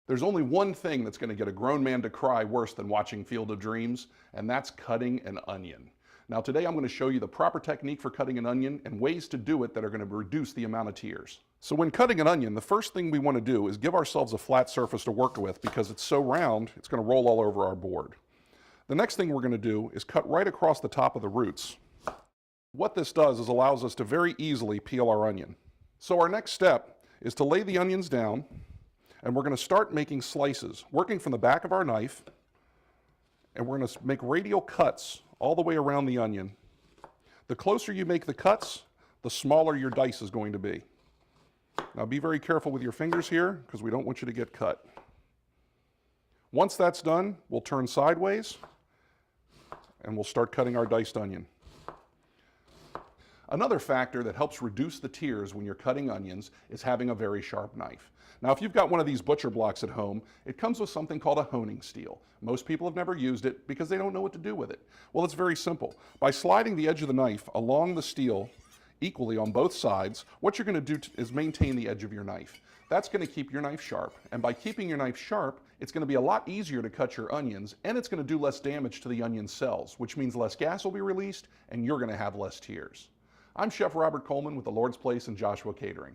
There's only one thing that's going to get a grown man to cry worse than watching Field of Dreams, and that's cutting an onion. Now today I'm going to show you the proper technique for cutting an onion and ways to do it that are going to reduce the amount of tears. So when cutting an onion, the first thing we want to do is give ourselves a flat surface to work with because it's so round, it's going to roll all over our board. The next thing we're going to do is cut right across the top of the roots. What this does is allows us to very easily peel our onion. So our next step is to lay the onions down, and we're going to start making slices, working from the back of our knife, and we're going to make radial cuts all the way around the onion. The closer you make the cuts, the smaller your dice is going to be. Now be very careful with your fingers here because we don't want you to get cut. Once that's done, we'll turn sideways and we'll start cutting our diced onion. Another factor that helps reduce the tears when you're cutting onions is having a very sharp knife. Now, if you've got one of these butcher blocks at home, it comes with something called a honing steel. Most people have never used it because they don't know what to do with it. Well, it's very simple. By sliding the edge of the knife along the steel equally on both sides, what you're going to do is maintain the edge of your knife. That's going to keep your knife sharp, and by keeping your knife sharp, it's going to be a lot easier to cut your onions, and it's going to do less damage to the onion cells, which means less gas will be released, and you're going to have less tears. I'm Chef Robert Coleman with the Lord's Place in Joshua Catering.